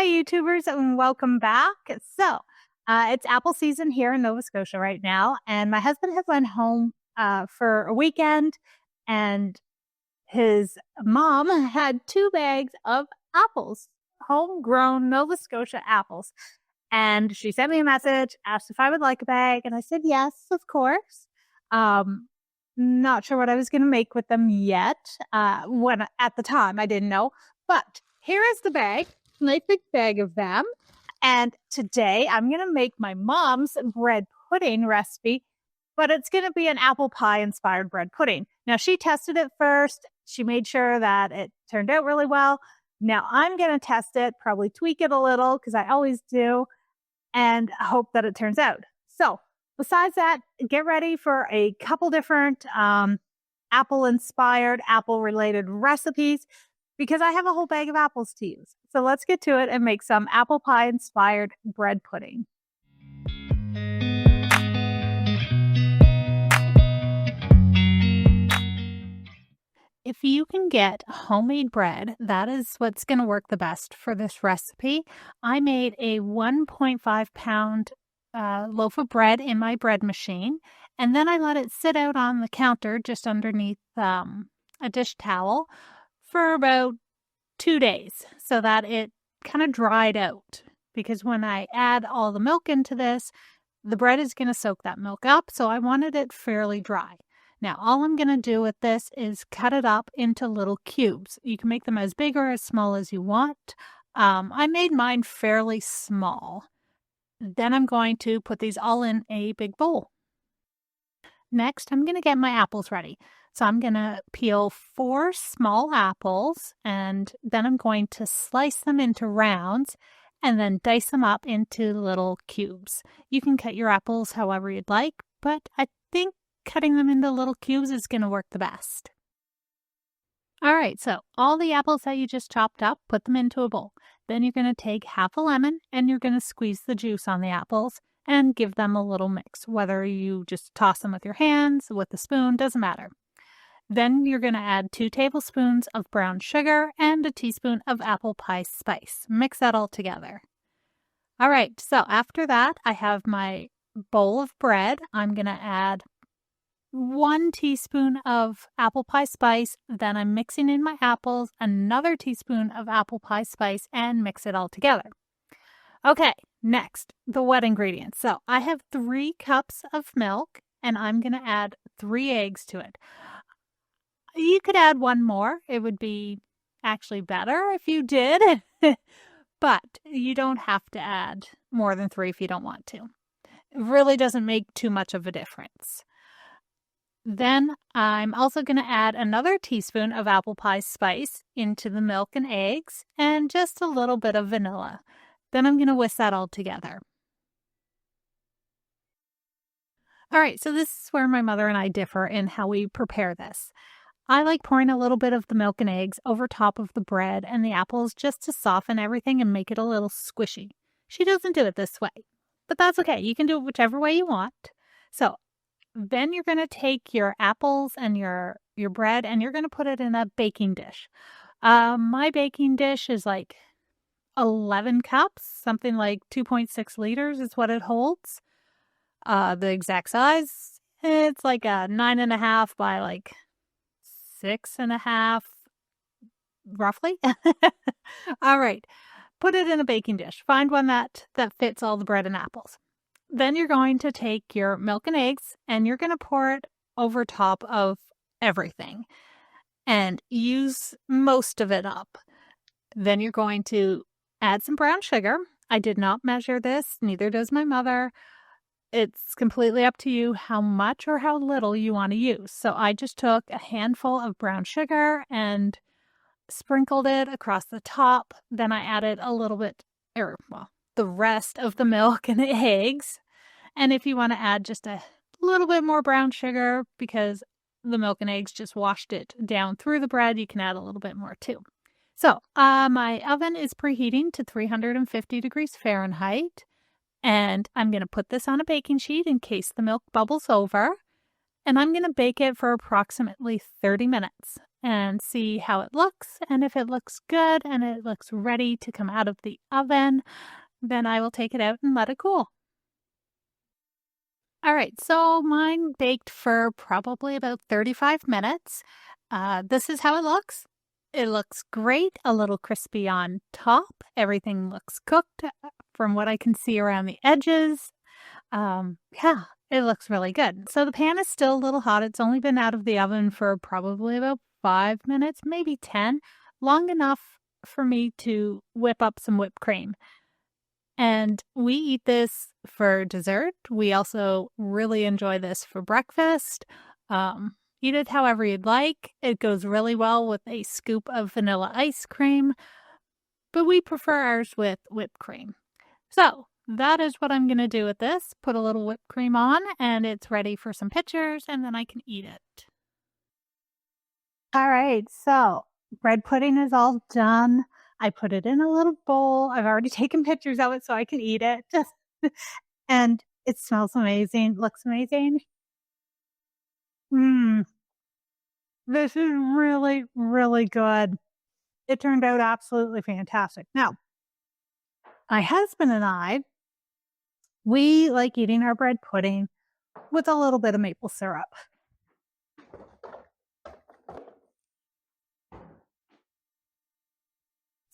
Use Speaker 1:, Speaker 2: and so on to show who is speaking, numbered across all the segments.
Speaker 1: Hi, YouTubers, and welcome back. It's apple season here in Nova Scotia right now, and my husband has went home for a weekend, and his mom had 2 bags of apples, homegrown Nova Scotia apples. And she sent me a message, asked if I would like a bag, and I said yes, of course. Not sure what I was going to make with them yet. When at the time I didn't know, but here is the bag. Nice big bag of them. And today I'm going to make my mom's bread pudding recipe, but it's going to be an apple pie inspired bread pudding. Now, she tested it first. She made sure that it turned out really well. Now I'm going to test it, probably tweak it a little because I always do, and hope that it turns out. So besides that, get ready for a couple different apple inspired, apple related recipes, because I have a whole bag of apples to use. So let's get to it and make some apple pie inspired bread pudding. If you can get homemade bread, that is what's going to work the best for this recipe. I made a 1.5 pound loaf of bread in my bread machine, and then I let it sit out on the counter just underneath a dish towel for about 2 days so that it kind of dried out, because when I add all the milk into this, the bread is going to soak that milk up, so I wanted it fairly dry. Now, all I'm going to do with this is cut it up into little cubes. You can make them as big or as small as you want. I made mine fairly small. Then I'm going to put these all in a big bowl. Next, I'm going to get my apples ready. So I'm going to peel 4 small apples, and then I'm going to slice them into rounds and then dice them up into little cubes. You can cut your apples however you'd like, but I think cutting them into little cubes is going to work the best. All right, so all the apples that you just chopped up, put them into a bowl. Then you're going to take half a lemon and you're going to squeeze the juice on the apples and give them a little mix. Whether you just toss them with your hands, with a spoon, doesn't matter. Then you're going to add 2 tablespoons of brown sugar and a teaspoon of apple pie spice. Mix that all together. All right, so after that, I have my bowl of bread. I'm going to add 1 teaspoon of apple pie spice. Then I'm mixing in my apples, another teaspoon of apple pie spice, and mix it all together. Okay, next, the wet ingredients. So I have 3 cups of milk, and I'm going to add 3 eggs to it. You could add 1 more. It would be actually better if you did, but you don't have to add more than 3 if you don't want to. It really doesn't make too much of a difference. Then I'm also going to add another teaspoon of apple pie spice into the milk and eggs, and just a little bit of vanilla. Then I'm going to whisk that all together. All right, so this is where my mother and I differ in how we prepare this. I like pouring a little bit of the milk and eggs over top of the bread and the apples just to soften everything and make it a little squishy. She doesn't do it this way, but that's okay. You can do it whichever way you want. So then you're going to take your apples and your bread, and you're going to put it in a baking dish. My baking dish is like 11 cups, something like 2.6 liters is what it holds. The exact size, it's like a 9.5 by like 6.5, roughly. All right, put it in a baking dish. Find one that fits all the bread and apples. Then you're going to take your milk and eggs, and you're going to pour it over top of everything and use most of it up. Then you're going to add some brown sugar. I did not measure this, neither does my mother. It's completely up to you how much or how little you want to use. So I just took a handful of brown sugar and sprinkled it across the top. Then I added a little bit, the rest of the milk and the eggs. And if you want to add just a little bit more brown sugar, because the milk and eggs just washed it down through the bread, you can add a little bit more too. So my oven is preheating to 350 degrees Fahrenheit. And I'm going to put this on a baking sheet in case the milk bubbles over. and I'm going to bake it for approximately 30 minutes and see how it looks. And if it looks good and it looks ready to come out of the oven, then I will take it out and let it cool. All right, so mine baked for probably about 35 minutes. This is how it looks. It looks great, a little crispy on top. Everything looks cooked from what I can see around the edges. Yeah, it looks really good. So the pan is still a little hot. It's only been out of the oven for probably about 5 minutes, maybe 10, long enough for me to whip up some whipped cream. And we eat this for dessert. We also really enjoy this for breakfast. Eat it however you'd like. It goes really well with a scoop of vanilla ice cream, but we prefer ours with whipped cream. So that is what I'm going to do with this. Put a little whipped cream on, and it's ready for some pictures, and then I can eat it. All right, so bread pudding is all done. I put it in a little bowl. I've already taken pictures of it so I can eat it. And it smells amazing, looks amazing. Mmm, this is really, really good. It turned out absolutely fantastic. Now, my husband and I, we like eating our bread pudding with a little bit of maple syrup.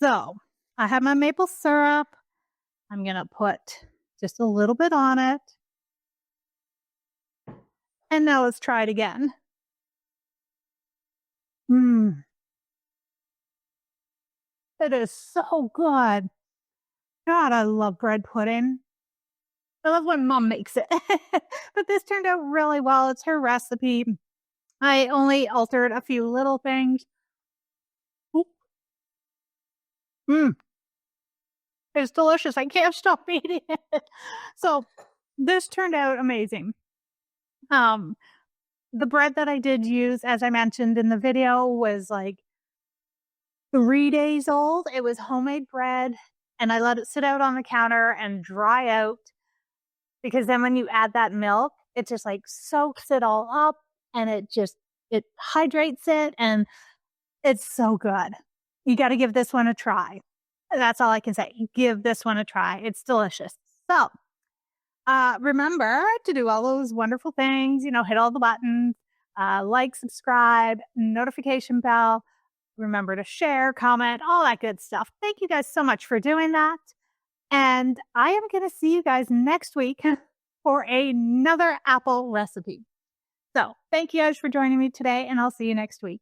Speaker 1: So I have my maple syrup. I'm going to put just a little bit on it. And now let's try it again. Mmm, it is so good. God, I love bread pudding. I love when mom makes it. But this turned out really well. It's her recipe. I only altered a few little things. Mmm, it's delicious. I can't stop eating it. So this turned out amazing. Um, the bread that I did use, as I mentioned in the video, was like 3 days old. It was homemade bread, and I let it sit out on the counter and dry out, because then when you add that milk, it just, like, soaks it all up, and it hydrates it, and it's so good. You gotta give this one a try. That's all I can say. Give this one a try. It's delicious. So, remember to do all those wonderful things, hit all the buttons, like, subscribe, notification bell. Remember to share, comment, all that good stuff. Thank you guys so much for doing that. And I am going to see you guys next week for another apple recipe. So thank you guys for joining me today, and I'll see you next week.